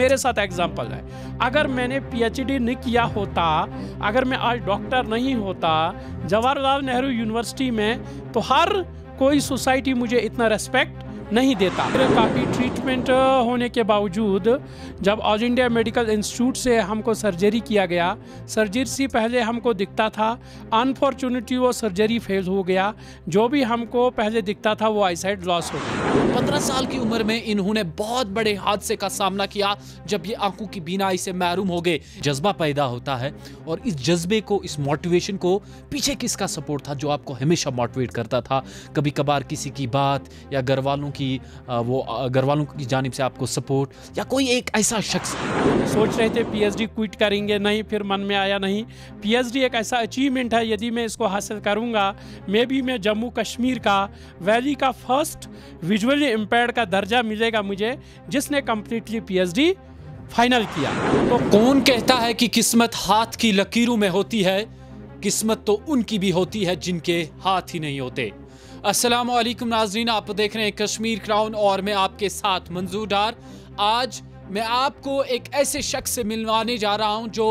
मेरे साथ एग्जाम्पल है। अगर मैंने पीएचडी नहीं किया होता, अगर मैं आज डॉक्टर नहीं होता जवाहरलाल नेहरू यूनिवर्सिटी में, तो हर कोई सोसाइटी मुझे इतना रेस्पेक्ट नहीं देता। काफ़ी ट्रीटमेंट होने के बावजूद जब ऑल इंडिया मेडिकल इंस्टीट्यूट से हमको सर्जरी किया गया, सर्जरी से पहले हमको दिखता था, अनफॉर्चुनेटली वो सर्जरी फेल हो गया। जो भी हमको पहले दिखता था वो आईसाइट लॉस हो गया। 15 साल की उम्र में इन्होंने बहुत बड़े हादसे का सामना किया जब ये आंखों की बीनाई से महरूम हो गए। जज्बा पैदा होता है और इस जज्बे को, इस मोटिवेशन को पीछे किसका सपोर्ट था जो आपको हमेशा मोटिवेट करता था? कभी कभार किसी की बात या घर वालों की जानिब से आपको सपोर्ट, या कोई एक ऐसा शख्स? सोच रहे थे पीएचडी क्विट करेंगे, नहीं, फिर मन में आया नहीं, पीएचडी एक ऐसा अचीवमेंट है, यदि मैं इसको हासिल करूंगा मैं जम्मू कश्मीर का वैली का फर्स्ट विजुअली इम्पेयर्ड का दर्जा मिलेगा मुझे, जिसने कंप्लीटली पीएचडी फाइनल किया। तो कौन कहता है कि किस्मत हाथ की लकीरों में होती है? किस्मत तो उनकी भी होती है जिनके हाथ ही नहीं होते। अस्सलामु अलैकुम नाजरीन, आप देख रहे हैं कश्मीर क्राउन और मैं आपके साथ मंजूर डार। आज मैं आपको एक ऐसे शख्स से मिलवाने जा रहा हूं जो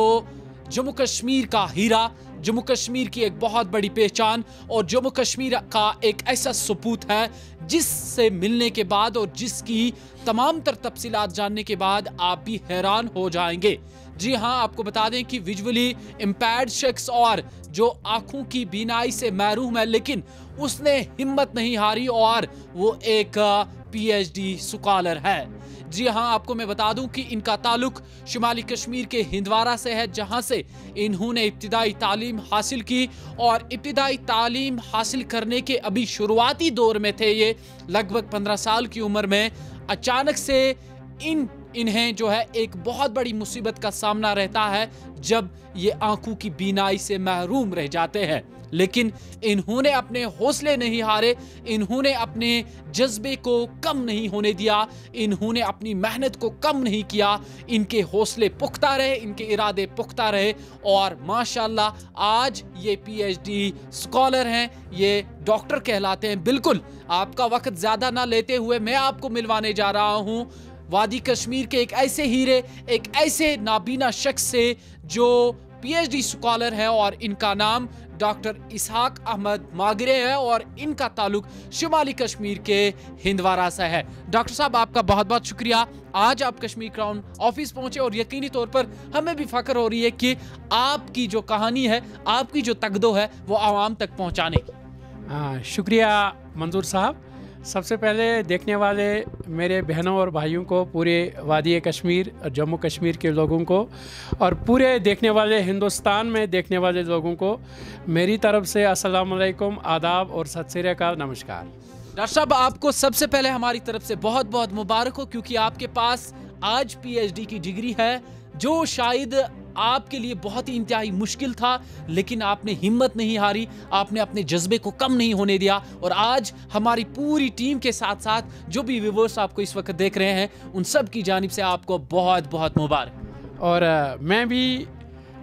जम्मू कश्मीर का हीरा, जम्मू कश्मीर की एक बहुत बड़ी पहचान और जम्मू कश्मीर का एक ऐसा सपूत है जिससे मिलने के बाद और जिसकी तमाम तर तफसीलात जानने के बाद आप भी हैरान हो जाएंगे। जी हाँ, आपको बता दें कि विजुअली इम्पेयर्ड शख्स और जो आंखों की बीनाई से महरूम है, लेकिन उसने हिम्मत नहीं हारी और वो एक पीएचडी स्कॉलर है। जी हाँ, आपको मैं बता दूं कि इनका ताल्लुक शुमाली कश्मीर के हिंदवारा से है, जहां से इन्होंने इब्तिदाई तालीम हासिल की और इब्तिदाई तालीम हासिल करने के अभी शुरुआती दौर में थे। ये लगभग 15 साल की उम्र में अचानक से इन्हें जो है एक बहुत बड़ी मुसीबत का सामना रहता है जब ये आंखों की बीनाई से महरूम रह जाते हैं। लेकिन इन्होंने अपने हौसले नहीं हारे, इन्होंने अपने जज्बे को कम नहीं होने दिया, इन्होंने अपनी मेहनत को कम नहीं किया। इनके हौसले पुख्ता रहे, इनके इरादे पुख्ता रहे और माशाल्लाह आज ये पीएचडी स्कॉलर हैं, ये डॉक्टर कहलाते हैं। बिल्कुल आपका वक्त ज्यादा ना लेते हुए मैं आपको मिलवाने जा रहा हूं वादी कश्मीर के एक ऐसे हीरे, एक ऐसे नाबीना शख्स से जो पीएचडी स्कॉलर है और इनका नाम डॉक्टर इसहाक अहमद मागरे है और इनका ताल्लुक शुमाली कश्मीर के हिंदवारा से है। डॉक्टर साहब, आपका बहुत बहुत शुक्रिया, आज आप कश्मीर क्राउन ऑफिस पहुंचे और यकीनी तौर पर हमें भी फख्र हो रही है कि आपकी जो कहानी है, आपकी जो तकदो है वो आवाम तक पहुंचाने की। शुक्रिया मंजूर साहब। सबसे पहले देखने वाले मेरे बहनों और भाइयों को, पूरे वादी कश्मीर और जम्मू कश्मीर के लोगों को और पूरे देखने वाले हिंदुस्तान में देखने वाले लोगों को मेरी तरफ से अस्सलाम वालेकुम, आदाब और सत श्री अकाल, नमस्कार। डॉक्टर साहब, आपको सबसे पहले हमारी तरफ से बहुत बहुत मुबारक हो, क्योंकि आपके पास आज पीएचडी की डिग्री है जो शायद आपके लिए बहुत ही इंतहाई मुश्किल था, लेकिन आपने हिम्मत नहीं हारी, आपने अपने जज्बे को कम नहीं होने दिया और आज हमारी पूरी टीम के साथ साथ जो भी व्यूअर्स आपको इस वक्त देख रहे हैं उन सब की जानिब से आपको बहुत बहुत मुबारक। और मैं भी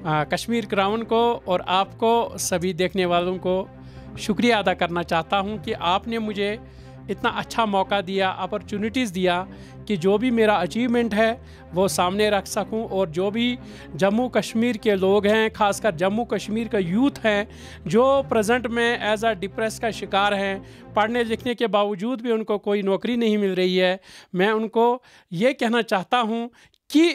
कश्मीर क्राउन को और आपको सभी देखने वालों को शुक्रिया अदा करना चाहता हूं कि आपने मुझे इतना अच्छा मौका दिया, अपॉर्चुनिटीज़ दिया कि जो भी मेरा अचीवमेंट है वो सामने रख सकूं और जो भी जम्मू कश्मीर के लोग हैं, खासकर जम्मू कश्मीर का यूथ हैं जो प्रेजेंट में एज अ डिप्रेस का शिकार हैं, पढ़ने लिखने के बावजूद भी उनको कोई नौकरी नहीं मिल रही है, मैं उनको ये कहना चाहता हूं कि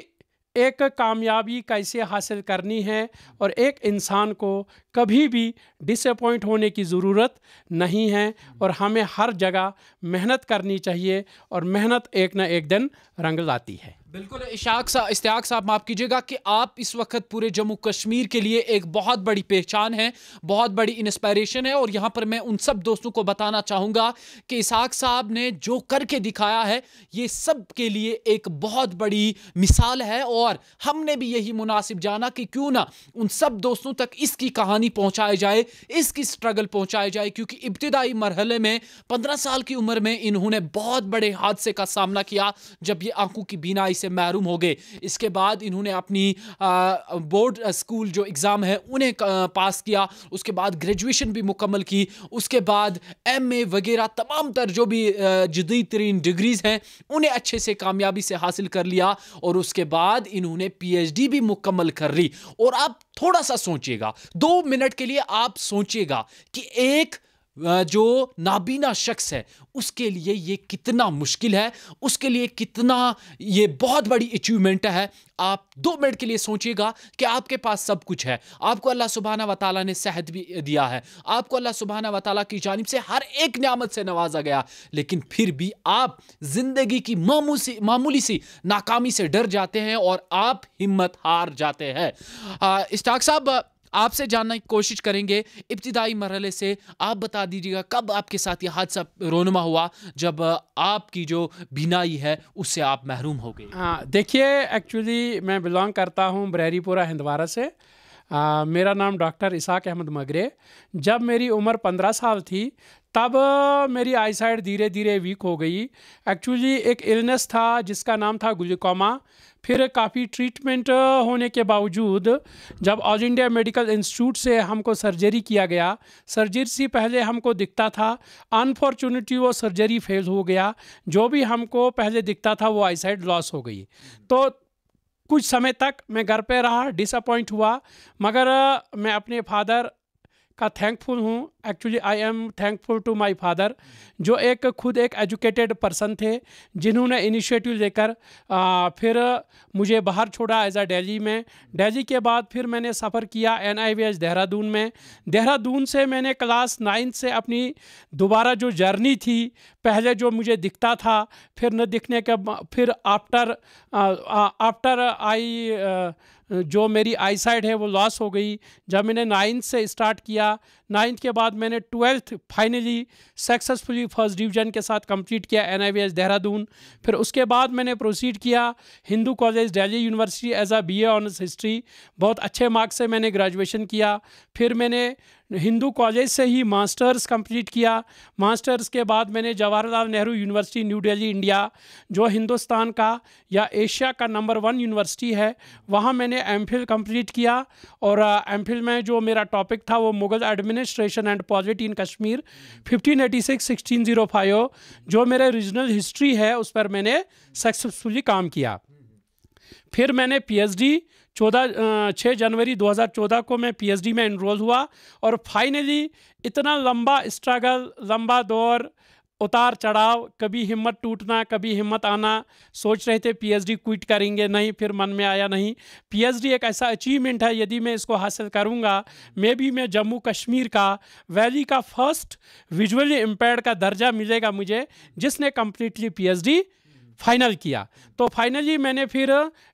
एक कामयाबी कैसे हासिल करनी है और एक इंसान को कभी भी डिसअपॉइंट होने की ज़रूरत नहीं है और हमें हर जगह मेहनत करनी चाहिए और मेहनत एक ना एक दिन रंग लाती है। बिल्कुल इश्तियाक साहब, माफ़ कीजिएगा कि आप इस वक्त पूरे जम्मू कश्मीर के लिए एक बहुत बड़ी पहचान है, बहुत बड़ी इंस्पिरेशन है और यहाँ पर मैं उन सब दोस्तों को बताना चाहूँगा कि इसहाक साहब ने जो करके दिखाया है ये सब के लिए एक बहुत बड़ी मिसाल है और हमने भी यही मुनासिब जाना कि क्यों ना उन सब दोस्तों तक इसकी कहानी पहुँचाई जाए, इसकी स्ट्रगल पहुँचाई जाए, क्योंकि इब्तिदाई मरहले में 15 साल की उम्र में इन्होंने बहुत बड़े हादसे का सामना किया जब ये आंखों की बीनाई से महरूम हो गए। इसके बाद इन्होंने अपनी बोर्ड स्कूल जो एग्ज़ाम है उन्हें पास किया, उसके बाद ग्रेजुएशन भी मुकम्मल की, उसके बाद MA वगैरह तमाम तर जो भी जदीद तरीन डिग्रीज़ हैं उन्हें अच्छे से कामयाबी से हासिल कर लिया, और उसके बाद इन्होंने PhD भी मुकम्मल कर ली। और आप थोड़ा सा सोचिएगा, 2 मिनट के लिए आप सोचिएगा कि एक जो नाबीना शख्स है उसके लिए ये कितना मुश्किल है, उसके लिए कितना ये बहुत बड़ी अचीवमेंट है। आप 2 मिनट के लिए सोचिएगा कि आपके पास सब कुछ है, आपको अल्लाह सुब्हाना व तआला ने सेहत भी दिया है, आपको अल्लाह सुब्हाना व तआला की जानिब से हर एक नेमत से नवाजा गया, लेकिन फिर भी आप जिंदगी की मामूली सी नाकामी से डर जाते हैं और आप हिम्मत हार जाते हैं। इश्ताक साहब, आपसे जानने की कोशिश करेंगे इब्तिदाई मरहले से, आप बता दीजिएगा कब आपके साथ ये हादसा रोनुमा हुआ जब आपकी जो बीनाई है उससे आप महरूम हो गए? देखिए, एक्चुअली मैं बिलोंग करता हूँ बरेरीपुरा हिंदवारा से। मेरा नाम डॉक्टर इसाक अहमद मगरे। जब मेरी उम्र 15 साल थी तब मेरी आईसाइट धीरे धीरे वीक हो गई। एक्चुअली एक इलनेस था जिसका नाम था ग्लूकोमा। फिर काफ़ी ट्रीटमेंट होने के बावजूद जब ऑल इंडिया मेडिकल इंस्टीट्यूट से हमको सर्जरी किया गया, सर्जरी से पहले हमको दिखता था, अनफॉर्चुनेटली वो सर्जरी फेल हो गया। जो भी हमको पहले दिखता था वो आईसाइट लॉस हो गई। तो कुछ समय तक मैं घर पे रहा, डिसअपॉइंट हुआ, मगर मैं अपने फादर का थैंकफुल हूँ। Actually I am thankful to my father, जो खुद एक एजुकेटेड पर्सन थे, जिन्होंने इनिशिएटिव लेकर फिर मुझे बाहर छोड़ा एज दिल्ली में। दिल्ली के बाद फिर मैंने सफ़र किया NIVH देहरादून में। देहरादून से मैंने क्लास 9 से अपनी दोबारा जो जर्नी थी, पहले जो मुझे दिखता था, फिर न दिखने के फिर आफ्टर आई जो मेरी आईसाइट है वो लॉस हो गई। जब मैंने 9th से स्टार्ट किया, 9th के बाद मैंने 12th finally successfully first division के साथ कंप्लीट किया NIVH देहरादून। फिर उसके बाद मैंने प्रोसीड किया Hindu College Delhi University as BA honours history. बहुत अच्छे मार्क्स से मैंने ग्रेजुएशन किया। फिर मैंने हिंदू कॉलेज से ही मास्टर्स कंप्लीट किया। मास्टर्स के बाद मैंने Jawaharlal Nehru university new Delhi India, जो हिंदुस्तान का या एशिया का नंबर 1 यूनिवर्सिटी है, वहाँ मैंने MPhil कंप्लीट किया। और MPhil में जो मेरा टॉपिक था वो मुगल एडमिनिस्ट्रेशन एंड पॉलिटी इन कश्मीर 1586-1605, जो मेरे रीजनल हिस्ट्री है उस पर मैंने सक्सेसफुली काम किया। फिर मैंने PhD 6 जनवरी 2014 को मैं PhD में एनरोल हुआ। और फाइनली इतना लंबा स्ट्रगल, लंबा दौर, उतार चढ़ाव, कभी हिम्मत टूटना, कभी हिम्मत आना, सोच रहे थे PhD क्विट करेंगे, नहीं, फिर मन में आया नहीं, PhD एक ऐसा अचीवमेंट है, यदि मैं इसको हासिल करूंगा मे भी मैं जम्मू कश्मीर का वैली का फर्स्ट विजुअली इम्पेयर्ड का दर्जा मिलेगा मुझे, जिसने कम्प्लीटली PhD फाइनल किया। तो फाइनली मैंने फिर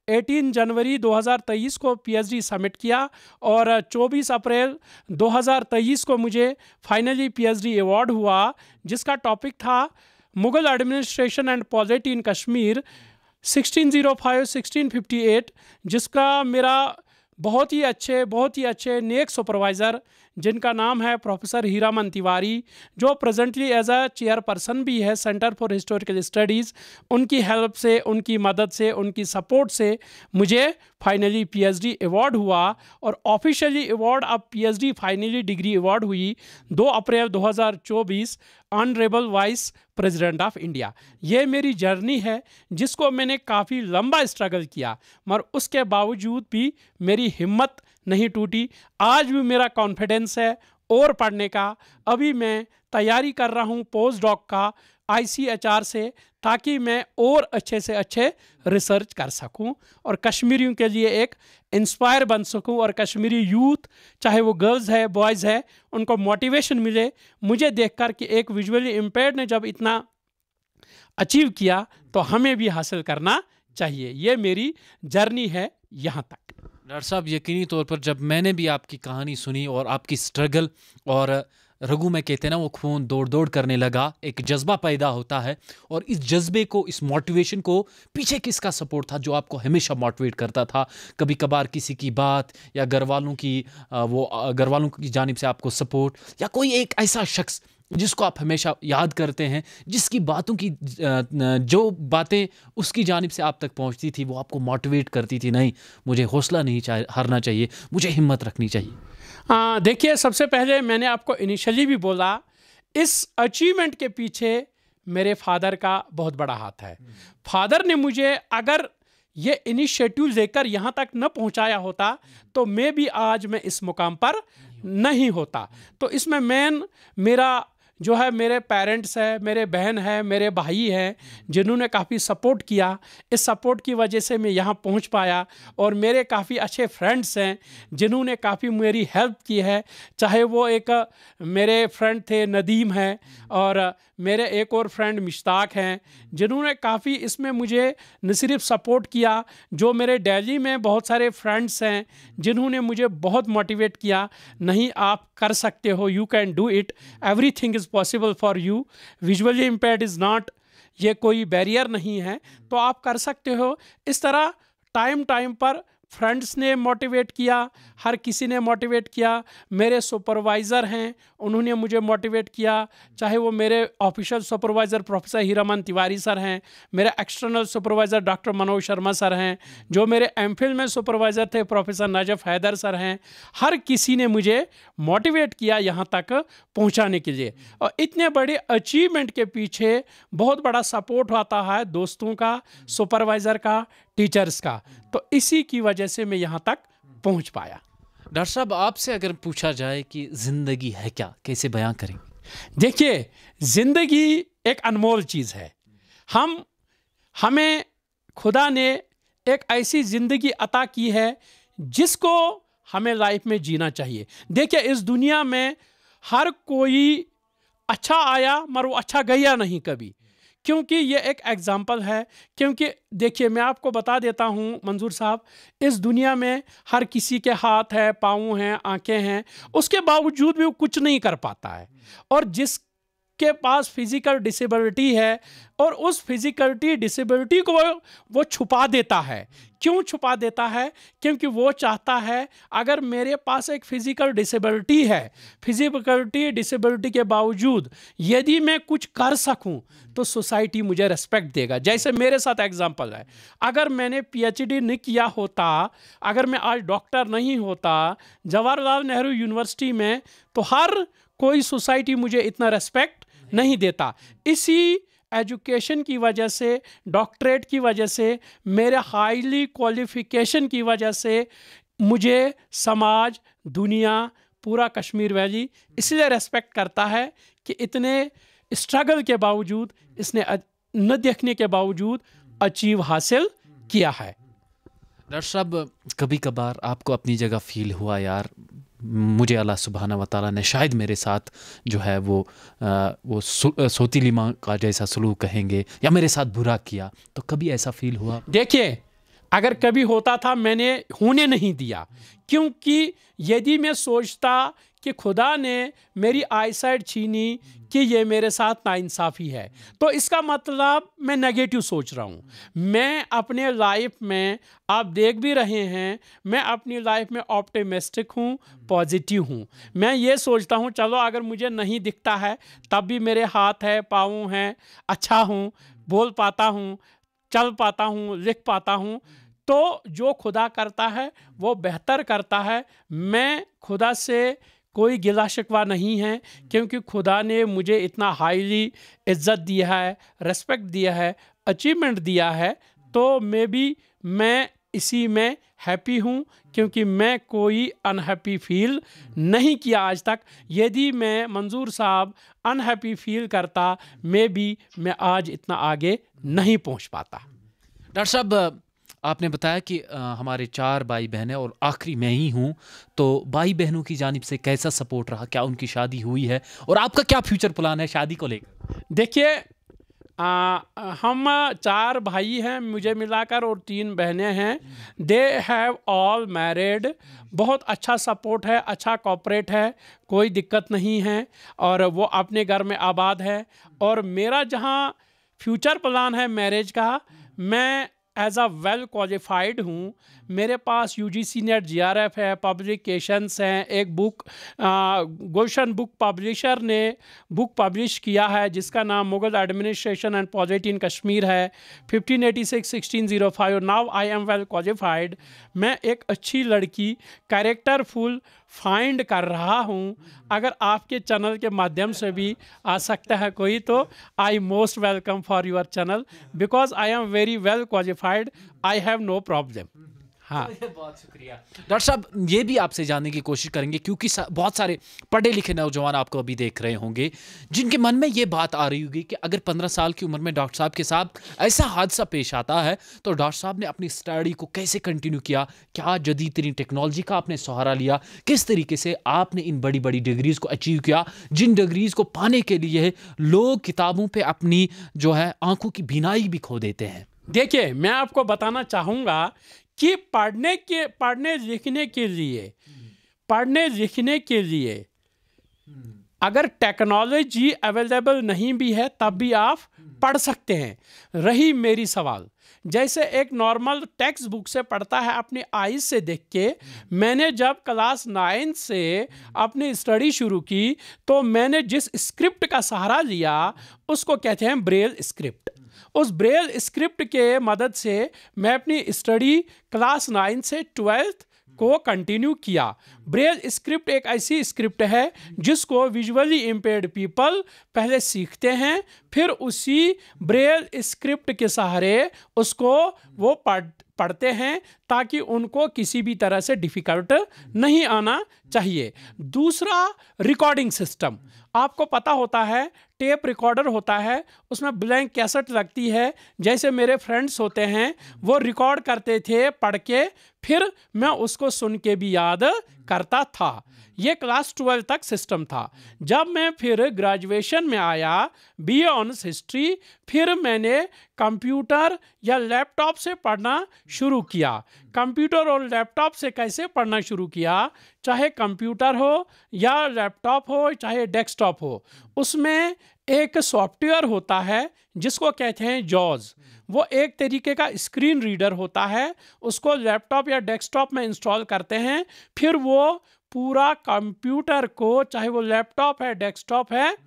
18 जनवरी 2023 को PhD सबमिट किया और 24 अप्रैल 2023 को मुझे फाइनली PhD अवार्ड हुआ, जिसका टॉपिक था मुगल एडमिनिस्ट्रेशन एंड पॉलिटी इन कश्मीर 1605-1658, जिसका मेरा बहुत ही अच्छे नेक सुपरवाइज़र, जिनका नाम है प्रोफेसर हीरामन तिवारी, जो प्रेजेंटली एज अ चेयरपर्सन भी है सेंटर फॉर हिस्टोरिकल स्टडीज़, उनकी हेल्प से, उनकी मदद से, उनकी सपोर्ट से मुझे फाइनली PhD अवार्ड हुआ। और ऑफिशियली अवार्ड अब PhD फाइनली डिग्री अवार्ड हुई 2 अप्रैल 2024 honourable vice president of India. ये मेरी जर्नी है जिसको मैंने काफ़ी लंबा स्ट्रगल किया, मगर उसके बावजूद भी मेरी हिम्मत नहीं टूटी। आज भी मेरा कॉन्फिडेंस है और पढ़ने का। अभी मैं तैयारी कर रहा हूँ पोस्ट डॉक का ICHR से, ताकि मैं और अच्छे से अच्छे रिसर्च कर सकूं और कश्मीरियों के लिए एक इंस्पायर बन सकूं, और कश्मीरी यूथ, चाहे वो गर्ल्स है, बॉयज़ है, उनको मोटिवेशन मिले मुझे देखकर कि एक विजुअली इम्पेयर्ड ने जब इतना अचीव किया तो हमें भी हासिल करना चाहिए। ये मेरी जर्नी है यहाँ तक। डॉक्टर साहब, यकीनी तौर पर जब मैंने भी आपकी कहानी सुनी और आपकी स्ट्रगल, और रघु में कहते हैं ना वो खून दौड़ दौड़ करने लगा, एक जज्बा पैदा होता है, और इस जज्बे को, इस मोटिवेशन को पीछे किसका सपोर्ट था जो आपको हमेशा मोटिवेट करता था? कभी कभार किसी की बात या घर वालों की जानिब से आपको सपोर्ट, या कोई एक ऐसा शख्स जिसको आप हमेशा याद करते हैं, जिसकी बातों की जो बातें उसकी जानिब से आप तक पहुंचती थी वो आपको मोटिवेट करती थी, नहीं मुझे हौसला नहीं हारना चाहिए, मुझे हिम्मत रखनी चाहिए? देखिए, सबसे पहले मैंने आपको इनिशियली भी बोला, इस अचीवमेंट के पीछे मेरे फादर का बहुत बड़ा हाथ है। फादर ने मुझे अगर ये इनिशिएटिव लेकर यहाँ तक न पहुँचाया होता तो मैं भी आज मैं इस मुकाम पर नहीं होता। तो इसमें मेन मेरा जो है मेरे पेरेंट्स है, मेरे बहन है, मेरे भाई हैं, जिन्होंने काफ़ी सपोर्ट किया। इस सपोर्ट की वजह से मैं यहाँ पहुँच पाया। और मेरे काफ़ी अच्छे फ्रेंड्स हैं जिन्होंने काफ़ी मेरी हेल्प की है। चाहे वो एक मेरे फ्रेंड थे नदीम हैं, और मेरे एक और फ्रेंड मुश्ताक हैं, जिन्होंने काफ़ी इसमें मुझे न सिर्फ सपोर्ट किया, जो मेरे दिल्ली में बहुत सारे फ्रेंड्स हैं जिन्होंने मुझे बहुत मोटिवेट किया, नहीं आप कर सकते हो, you can do it, everything is possible for you, visually impaired is not, ये कोई बैरियर नहीं है, तो आप कर सकते हो। इस तरह टाइम टाइम पर फ्रेंड्स ने मोटिवेट किया, हर किसी ने मोटिवेट किया। मेरे सुपरवाइज़र हैं, उन्होंने मुझे मोटिवेट किया, चाहे वो मेरे official supervisor professor Hiraman Tiwari sir हैं, मेरे external supervisor doctor Manoj Sharma sir हैं, जो मेरे एमफिल में सुपरवाइज़र थे प्रोफेसर नजफ हैदर सर हैं। हर किसी ने मुझे मोटिवेट किया यहाँ तक पहुँचाने के लिए। और इतने बड़े अचीवमेंट के पीछे बहुत बड़ा सपोर्ट आता है दोस्तों का, सुपरवाइज़र का, टीचर्स का। तो इसी की वजह से मैं यहाँ तक पहुँच पाया। डॉक्टर साहब, आपसे अगर पूछा जाए कि ज़िंदगी है क्या, कैसे बयां करेंगे? देखिए, ज़िंदगी एक अनमोल चीज़ है। हमें खुदा ने एक ऐसी ज़िंदगी अता की है जिसको हमें लाइफ में जीना चाहिए। देखिए, इस दुनिया में हर कोई अच्छा आया मगर वो अच्छा गया नहीं कभी, क्योंकि ये एक एग्जाम्पल है। क्योंकि देखिए, मैं आपको बता देता हूँ मंजूर साहब, इस दुनिया में हर किसी के हाथ है, पाँव हैं, आंखें हैं, उसके बावजूद भी वो कुछ नहीं कर पाता है। और जिसके पास फिजिकल डिसेबिलिटी है और उस फिजिकलिटी डिसेबिलिटी को वो छुपा देता है। क्यों छुपा देता है? क्योंकि वो चाहता है अगर मेरे पास एक फिजिकल डिसेबिलिटी है, फिजिकलिटी डिसेबिलिटी के बावजूद यदि मैं कुछ कर सकूं तो सोसाइटी मुझे रेस्पेक्ट देगा। जैसे मेरे साथ एग्जांपल है, अगर मैंने पीएचडी नहीं किया होता, अगर मैं आज डॉक्टर नहीं होता जवाहरलाल नेहरू यूनिवर्सिटी में, तो हर कोई सोसाइटी मुझे इतना रेस्पेक्ट नहीं देता। इसी एजुकेशन की वजह से, डॉक्टरेट की वजह से, मेरे हाईली क्वालिफिकेशन की वजह से मुझे समाज, दुनिया, पूरा कश्मीर वैली इसलिए रेस्पेक्ट करता है कि इतने स्ट्रगल के बावजूद, इसने न देखने के बावजूद अचीव हासिल किया है। डॉक्टर साहब, कभी कभार आपको अपनी जगह फील हुआ, यार मुझे अल्लाह सुब्हाना व तआला ने शायद मेरे साथ जो है वो सोतीली माँ का जैसा सलूक कहेंगे, या मेरे साथ बुरा किया, तो कभी ऐसा फील हुआ? देखिए, अगर कभी होता था मैंने होने नहीं दिया, क्योंकि यदि मैं सोचता कि खुदा ने मेरी आईसाइट छीनी कि ये मेरे साथ नाइंसाफ़ी है, तो इसका मतलब मैं नेगेटिव सोच रहा हूँ। मैं अपने लाइफ में, आप देख भी रहे हैं, मैं अपनी लाइफ में ऑप्टिमिस्टिक हूँ, पॉजिटिव हूँ। मैं ये सोचता हूँ चलो अगर मुझे नहीं दिखता है तब भी मेरे हाथ है, पाँव हैं, अच्छा हूँ, बोल पाता हूँ, चल पाता हूँ, लिख पाता हूँ, तो जो खुदा करता है वो बेहतर करता है। मैं खुदा से कोई गिला शिकवा नहीं है, क्योंकि खुदा ने मुझे इतना हाईली इज्जत दिया है, रेस्पेक्ट दिया है, अचीवमेंट दिया है, तो मैं इसी में हैप्पी हूँ, क्योंकि मैं कोई अनहैप्पी फील नहीं किया आज तक। यदि मैं मंजूर साहब अनहैप्पी फील करता, मैं आज इतना आगे नहीं पहुँच पाता। डॉक्टर साहब, आपने बताया कि हमारे 4 भाई बहन हैं और आखिरी मैं ही हूँ, तो भाई बहनों की जानिब से कैसा सपोर्ट रहा? क्या उनकी शादी हुई है और आपका क्या फ्यूचर प्लान है शादी को लेकर? देखिए, हम 4 भाई हैं मुझे मिलाकर और 3 बहनें हैं। They have all married. बहुत अच्छा सपोर्ट है, अच्छा कॉपरेट है, कोई दिक्कत नहीं है, और वो अपने घर में आबाद है। और मेरा जहाँ फ्यूचर प्लान है मैरिज का, मैं एज अ वेल क्वालिफाइड हूँ। मेरे पास यूजीसी नेट जीआरएफ है, पब्लिकेशंस हैं। एक बुक गुलशन बुक पब्लिशर ने बुक पब्लिश किया है जिसका नाम मुगल एडमिनिस्ट्रेशन एंड पॉलिटी इन कश्मीर है, 1586-1605। Now I am well qualified. मैं एक अच्छी लड़की कैरेक्टरफुल फाइंड कर रहा हूँ। अगर आपके चैनल के माध्यम से भी आ सकता है कोई, तो I most welcome for your channel, because I am very well qualified, I have no problem. हाँ, बहुत शुक्रिया डॉक्टर साहब। ये भी आपसे जानने की कोशिश करेंगे क्योंकि बहुत सारे पढ़े लिखे नौजवान आपको अभी देख रहे होंगे जिनके मन में ये बात आ रही होगी कि अगर 15 साल की उम्र में डॉक्टर साहब के साथ ऐसा हादसा पेश आता है तो डॉक्टर साहब ने अपनी स्टडी को कैसे कंटिन्यू किया, क्या जदीद तरीन टेक्नोलॉजी का आपने सहारा लिया, किस तरीके से आपने इन बड़ी बड़ी डिग्रीज को अचीव किया जिन डिग्रीज को पाने के लिए लोग किताबों पर अपनी जो है आंखों की बीनाई भी खो देते हैं। देखिए, मैं आपको बताना चाहूँगा कि पढ़ने लिखने के लिए अगर टेक्नोलॉजी अवेलेबल नहीं भी है तब भी आप पढ़ सकते हैं। रही मेरी सवाल, जैसे एक नॉर्मल टेक्स्ट बुक से पढ़ता है अपनी आईज से देख के, मैंने जब क्लास 9 से अपनी स्टडी शुरू की तो मैंने जिस स्क्रिप्ट का सहारा लिया उसको कहते हैं ब्रेल स्क्रिप्ट। उस ब्रेल स्क्रिप्ट के मदद से मैं अपनी स्टडी क्लास 9 से 12th को कंटिन्यू किया। ब्रेल स्क्रिप्ट एक ऐसी स्क्रिप्ट है जिसको विजुअली इम्पेयर्ड पीपल पहले सीखते हैं, फिर उसी ब्रेल स्क्रिप्ट के सहारे उसको वो पढ़ते हैं ताकि उनको किसी भी तरह से डिफ़िकल्ट नहीं आना चाहिए। दूसरा, रिकॉर्डिंग सिस्टम। आपको पता होता है टेप रिकॉर्डर होता है, उसमें ब्लैंक कैसेट लगती है। जैसे मेरे फ्रेंड्स होते हैं वो रिकॉर्ड करते थे पढ़ के, फिर मैं उसको सुन के भी याद करता था। ये क्लास 12 तक सिस्टम था। जब मैं फिर ग्रेजुएशन में आया, बीए ऑनर्स हिस्ट्री, फिर मैंने कंप्यूटर या लैपटॉप से पढ़ना शुरू किया। कंप्यूटर और लैपटॉप से कैसे पढ़ना शुरू किया? चाहे कंप्यूटर हो या लैपटॉप हो, चाहे डेस्कटॉप हो, उसमें एक सॉफ्टवेयर होता है जिसको कहते हैं जॉज। वो एक तरीके का स्क्रीन रीडर होता है। उसको लैपटॉप या डेस्कटॉप में इंस्टॉल करते हैं, फिर वो पूरा कंप्यूटर को, चाहे वो लैपटॉप है डेस्कटॉप है,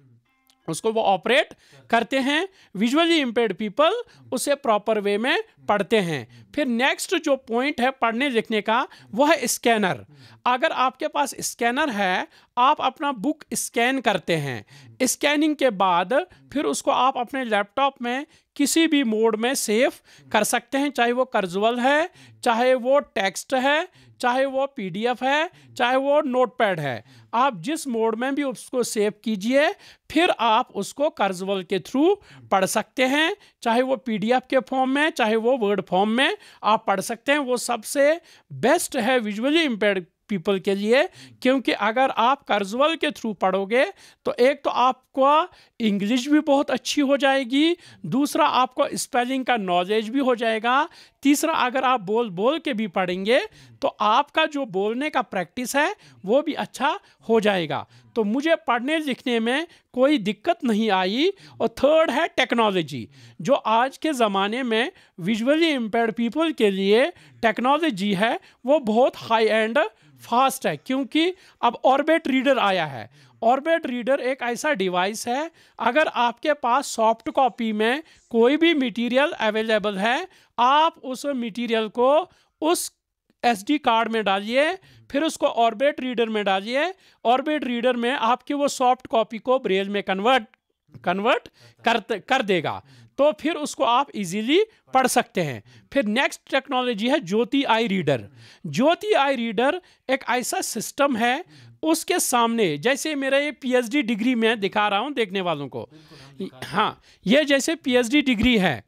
उसको वो ऑपरेट करते हैं। विजुअली इम्पेयर्ड पीपल उसे प्रॉपर वे में पढ़ते हैं। फिर नेक्स्ट जो पॉइंट है पढ़ने लिखने का, वो है स्कैनर। अगर आपके पास स्कैनर है, आप अपना बुक स्कैन करते हैं। स्कैनिंग के बाद फिर उसको आप अपने लैपटॉप में किसी भी मोड में सेव कर सकते हैं, चाहे वो कर्जुअल है, चाहे वो टेक्स्ट है, चाहे वो पीडीएफ है, चाहे वो नोटपैड है। आप जिस मोड में भी उसको सेव कीजिए, फिर आप उसको कर्जुअल के थ्रू पढ़ सकते हैं। चाहे वो पीडीएफ के फॉर्म में, चाहे वो वर्ड फॉर्म में आप पढ़ सकते हैं। वो सबसे बेस्ट है विजुअली इम्पेयर्ड पीपल के लिए, क्योंकि अगर आप कर्जुअल के थ्रू पढ़ोगे तो एक तो आपको इंग्लिश भी बहुत अच्छी हो जाएगी, दूसरा आपको स्पेलिंग का नॉलेज भी हो जाएगा, तीसरा अगर आप बोल बोल के भी पढ़ेंगे तो आपका जो बोलने का प्रैक्टिस है वो भी अच्छा हो जाएगा। तो मुझे पढ़ने लिखने में कोई दिक्कत नहीं आई। और थर्ड है टेक्नोलॉजी, जो आज के ज़माने में विजुअली इम्पेयर्ड पीपल के लिए टेक्नोलॉजी है वो बहुत हाई एंड फास्ट है, क्योंकि अब ऑर्बिट रीडर आया है। ऑर्बिट रीडर एक ऐसा डिवाइस है, अगर आपके पास सॉफ्ट कॉपी में कोई भी मटेरियल अवेलेबल है, आप उस मटेरियल को उस एसडी कार्ड में डालिए, फिर उसको ऑर्बिट रीडर में डालिए। ऑर्बिट रीडर में आपकी वो सॉफ्ट कॉपी को ब्रेल में कन्वर्ट कर देगा, तो फिर उसको आप इजीली पढ़ सकते हैं। फिर नेक्स्ट टेक्नोलॉजी है ज्योति आई रीडर। ज्योति आई रीडर एक ऐसा सिस्टम है, उसके सामने जैसे मेरा ये पीएचडी डिग्री में दिखा रहा हूँ देखने वालों को, हाँ, ये जैसे पीएचडी डिग्री है,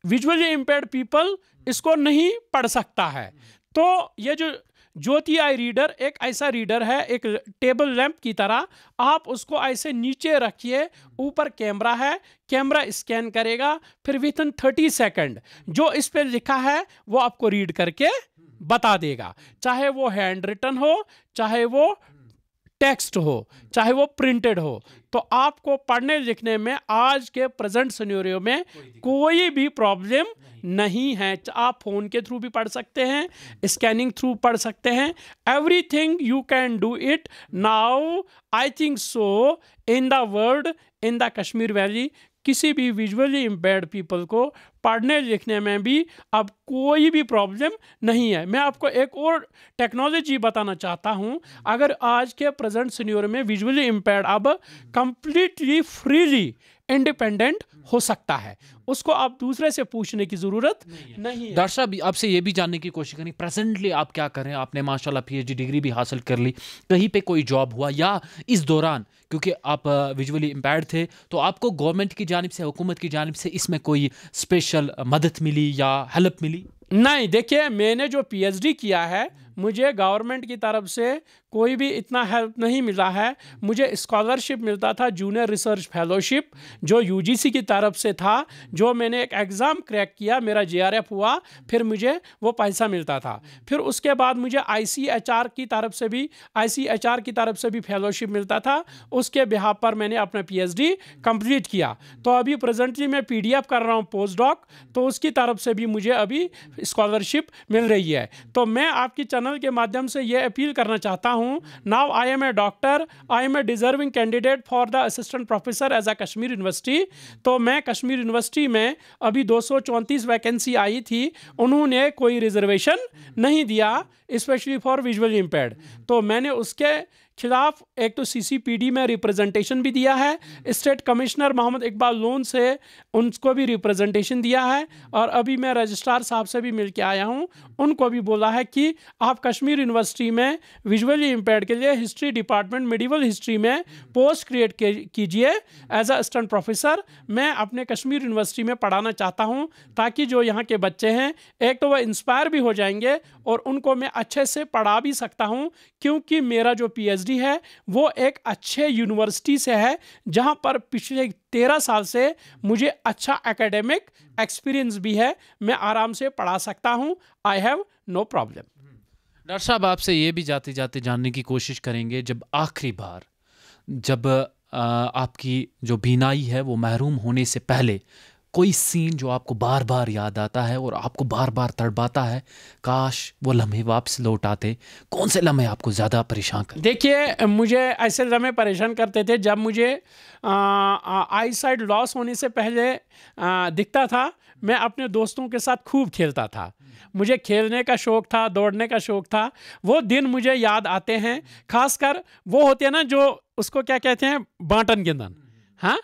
विजुअली इम्पेयर्ड पीपल इसको नहीं पढ़ सकता है। तो ये जो ज्योति आई रीडर एक ऐसा रीडर है, एक टेबल लैंप की तरह। आप उसको ऐसे नीचे रखिए, ऊपर कैमरा है, कैमरा स्कैन करेगा, फिर विथिन 30 सेकंड जो इस पर लिखा है वो आपको रीड करके बता देगा, चाहे वो हैंड रिटन हो, चाहे वो टेक्स्ट हो, चाहे वो प्रिंटेड हो। तो आपको पढ़ने लिखने में आज के प्रेजेंट सिनेरियो में कोई भी प्रॉब्लम नहीं है। आप फ़ोन के थ्रू भी पढ़ सकते हैं, स्कैनिंग थ्रू पढ़ सकते हैं, everything you can do it now. I think so in the world, in the Kashmir valley, किसी भी विजुअली इम्पेयर्ड पीपल को पढ़ने लिखने में भी अब कोई भी प्रॉब्लम नहीं है। मैं आपको एक और टेक्नोलॉजी बताना चाहता हूं। अगर आज के प्रेजेंट सिनेरियो में विजुअली इम्पेयर्ड अब कंप्लीटली फ्रीली इंडिपेंडेंट हो सकता है, उसको आप दूसरे से पूछने की ज़रूरत नहीं है। डॉक्टर साहब, आपसे ये भी जानने की कोशिश करें, प्रेजेंटली आप क्या कर रहे हैं? आपने माशाल्लाह पीएचडी डिग्री भी हासिल कर ली, कहीं पे कोई जॉब हुआ या इस दौरान, क्योंकि आप विजुअली इम्पेयर्ड थे, तो आपको गवर्नमेंट की जानिब से, हुकूमत की जानिब से इसमें कोई स्पेशल मदद मिली या हेल्प मिली? नहीं, देखिए, मैंने जो पीएचडी किया है, मुझे गवर्नमेंट की तरफ से कोई भी इतना हेल्प नहीं मिला है। मुझे स्कॉलरशिप मिलता था, जूनियर रिसर्च फेलोशिप, जो यूजीसी की तरफ से था, जो मैंने एक एग्ज़ाम क्रैक किया, मेरा जेआरएफ हुआ, फिर मुझे वो पैसा मिलता था। फिर उसके बाद मुझे आईसीएचआर की तरफ से भी फेलोशिप मिलता था। उसके बिहाफ पर मैंने अपना पीएचडी कंप्लीट किया। तो अभी प्रेजेंटली मैं पीडीएफ कर रहा हूँ पोस्ट डॉक, तो उसकी तरफ से भी मुझे अभी स्कॉलरशिप मिल रही है। तो मैं आपकी चैनल के माध्यम से ये अपील करना चाहता हूँ, now I am a doctor, I am a deserving candidate for the assistant professor as a Kashmir university. तो मैं कश्मीर यूनिवर्सिटी में अभी 234 वैकेंसी आई थी, उन्होंने कोई रिजर्वेशन नहीं दिया स्पेशली फॉर विजुअली इम्पेयर्ड। तो मैंने उसके खिलाफ एक तो सीसीपीडी में रिप्रेजेंटेशन भी दिया है, स्टेट कमिश्नर मोहम्मद इकबाल लोन से उनको भी रिप्रेजेंटेशन दिया है, और अभी मैं रजिस्ट्रार साहब से भी मिल के आया हूँ। उनको भी बोला है कि आप कश्मीर यूनिवर्सिटी में विजुअली इम्पेयर्ड के लिए हिस्ट्री डिपार्टमेंट, मेडिवल हिस्ट्री में पोस्ट क्रिएट कीजिए एज अ असिस्टेंट प्रोफेसर। मैं अपने कश्मीर यूनिवर्सिटी में पढ़ाना चाहता हूँ, ताकि जो यहाँ के बच्चे हैं, एक तो वह इंस्पायर भी हो जाएंगे और उनको मैं अच्छे से पढ़ा भी सकता हूँ, क्योंकि मेरा जो पीएचडी है वो एक अच्छे यूनिवर्सिटी से है, जहां पर पिछले 13 साल से मुझे अच्छा एकेडमिक एक्सपीरियंस भी है। मैं आराम से पढ़ा सकता हूं, I have no problem. Doctor साहब, आपसे ये भी जाते जाते जानने की कोशिश करेंगे, जब आखिरी बार जब आपकी जो बीनाई है वो महरूम होने से पहले कोई सीन जो आपको बार बार याद आता है और आपको बार बार तड़पाता है, काश वो लम्हे वापस लौट आते, कौन से लम्हे आपको ज़्यादा परेशान करते? देखिए, मुझे ऐसे लम्हे परेशान करते थे जब मुझे आई साइड लॉस होने से पहले दिखता था। मैं अपने दोस्तों के साथ खूब खेलता था, मुझे खेलने का शौक़ था, दौड़ने का शौक़ था। वो दिन मुझे याद आते हैं, खासकर वो होते हैं ना, जो उसको क्या कहते हैं, बांटन गिंदन। हाँ,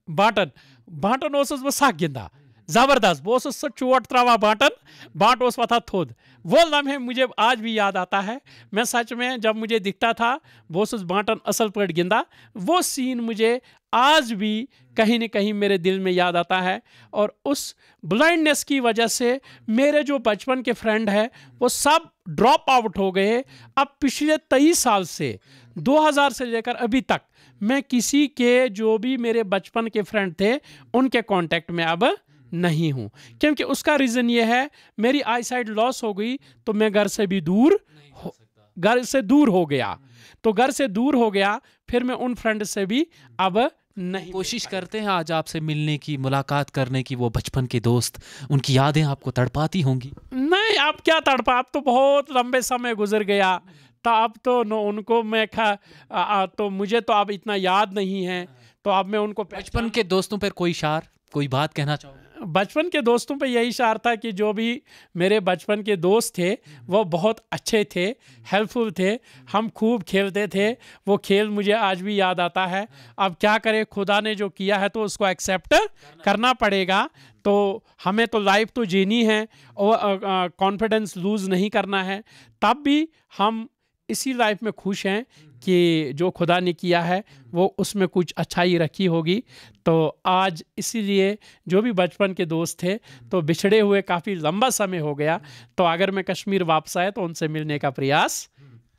बांटन ओस वो साक गिंदा ज़बरदस्त, वो सो चोट त्रावा बाट ओस वथा थोद। वो लम्हे मुझे आज भी याद आता है। मैं सच में, जब मुझे दिखता था वो बांटन असल पट गिंदा, वो सीन मुझे आज भी कहीं न कहीं मेरे दिल में याद आता है। और उस ब्लाइंडनेस की वजह से मेरे जो बचपन के फ्रेंड हैं वो सब ड्रॉप आउट हो गए। अब पिछले 23 साल से, 2000 से लेकर अभी तक, मैं किसी के जो भी मेरे बचपन के फ्रेंड थे उनके कांटेक्ट में अब नहीं हूँ, क्योंकि उसका रीज़न ये है, मेरी आई साइड लॉस हो गई तो मैं घर से दूर हो गया। तो घर से दूर हो गया, फिर मैं उन फ्रेंड से भी अब नहीं। कोशिश करते हैं आज आपसे मिलने की, मुलाकात करने की, वो बचपन के दोस्त, उनकी यादें आपको तड़पाती होंगी? नहीं, अब क्या तड़पा, अब तो बहुत लंबे समय गुजर गया, तो अब तो उनको मैं तो मुझे तो अब इतना याद नहीं है, तो अब मैं उनको। बचपन के दोस्तों पर कोई शार, कोई बात कहना चाहोगे? बचपन के दोस्तों पे यही शार था कि जो भी मेरे बचपन के दोस्त थे वो बहुत अच्छे थे, हेल्पफुल थे, हम खूब खेलते थे। वो खेल मुझे आज भी याद आता है। अब क्या करें, खुदा ने जो किया है तो उसको एक्सेप्ट करना पड़ेगा। तो हमें तो लाइफ तो जीनी है और कॉन्फिडेंस लूज़ नहीं करना है। तब भी हम इसी लाइफ में खुश हैं कि जो खुदा ने किया है वो उसमें कुछ अच्छाई रखी होगी। तो आज इसीलिए जो भी बचपन के दोस्त थे तो बिछड़े हुए काफ़ी लंबा समय हो गया, तो अगर मैं कश्मीर वापस आए तो उनसे मिलने का प्रयास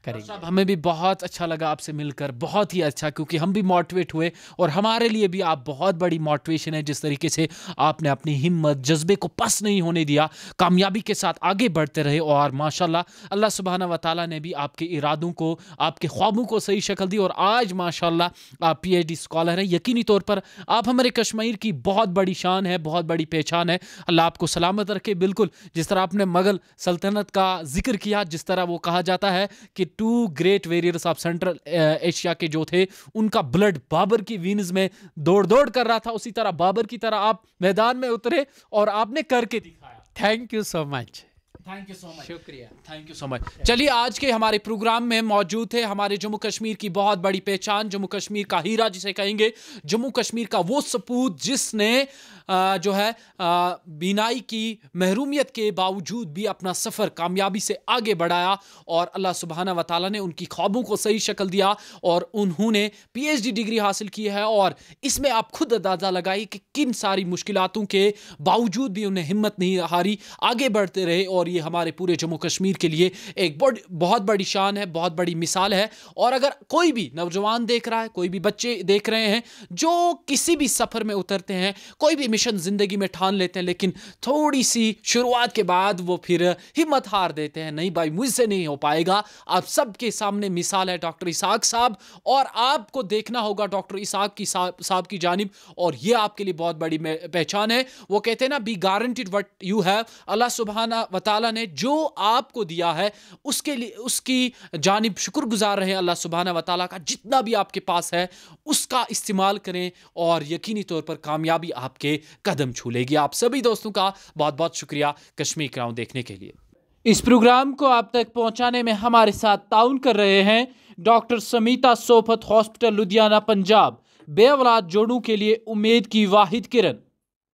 करेंगे। साहब हमें भी बहुत अच्छा लगा आपसे मिलकर, बहुत ही अच्छा, क्योंकि हम भी मोटिवेट हुए और हमारे लिए भी आप बहुत बड़ी मोटिवेशन है। जिस तरीके से आपने अपनी हिम्मत जज्बे को पस नहीं होने दिया, कामयाबी के साथ आगे बढ़ते रहे और माशाल्लाह अल्लाह सुब्हाना व तआला ने भी आपके इरादों को, आपके ख्वाबों को सही शक्ल दी और आज माशाल्लाह आप PhD स्कॉलर हैं। यकीनी तौर पर आप हमारे कश्मीर की बहुत बड़ी शान है, बहुत बड़ी पहचान है। अल्लाह आपको सलामत रखे। बिल्कुल जिस तरह आपने मुगल सल्तनत का जिक्र किया, जिस तरह वो कहा जाता है कि 2 great warriors of central Asia के जो थे, उनका ब्लड बाबर की वीन्स में दौड़ दौड़ कर रहा था, उसी तरह बाबर की तरह आप मैदान में उतरे और आपने करके दिखाया। Thank you so much. Thank you so much. शुक्रिया। Thank you so much. चलिए आज के हमारे प्रोग्राम में मौजूद थे हमारे जम्मू कश्मीर की बहुत बड़ी पहचान, जम्मू कश्मीर का हीरा जिसे कहेंगे, जम्मू कश्मीर का वो सपूत जिसने जो है बीनाई की महरूमियत के बावजूद भी अपना सफ़र कामयाबी से आगे बढ़ाया और अल्लाह सुब्हाना व तआला ने उनकी ख्वाबों को सही शक्ल दिया और उन्होंने PhD डिग्री हासिल की है। और इसमें आप खुद अंदाज़ा लगाइए कि किन सारी मुश्किलातों के बावजूद भी उन्हें हिम्मत नहीं हारी, आगे बढ़ते रहे और ये हमारे पूरे जम्मू कश्मीर के लिए एक बहुत बड़ी शान है, बहुत बड़ी मिसाल है। और अगर कोई भी नौजवान देख रहा है, कोई भी बच्चे देख रहे हैं जो किसी भी सफ़र में उतरते हैं, कोई भी मिशन ज़िंदगी में ठान लेते हैं, लेकिन थोड़ी सी शुरुआत के बाद वो फिर हिम्मत हार देते हैं, नहीं भाई मुझसे नहीं हो पाएगा। आप सबके सामने मिसाल है डॉक्टर इसहाक साहब और आपको देखना होगा डॉक्टर इसहाक साहब की जानिब और ये आपके लिए बहुत बड़ी पहचान है। वो कहते हैं ना, be guaranteed what you have. अल्लाह सुब्हाना व तआला ने जो आपको दिया है उसके लिए उसकी जानिब शुक्रगुजार रहे अल्लाह सुब्हाना व तआला का। जितना भी आपके पास है उसका इस्तेमाल करें और यकीनी तौर पर कामयाबी आपके कदम छू लेगी। आप सभी दोस्तों का बहुत बहुत शुक्रिया कश्मीर क्राउन देखने के लिए। इस प्रोग्राम को आप तक पहुंचाने में हमारे साथ ताउन कर रहे हैं डॉक्टर समीता सोफत हॉस्पिटल लुधियाना पंजाब, बेऔलाद जोड़ों के लिए उम्मीद की वाहिद किरण।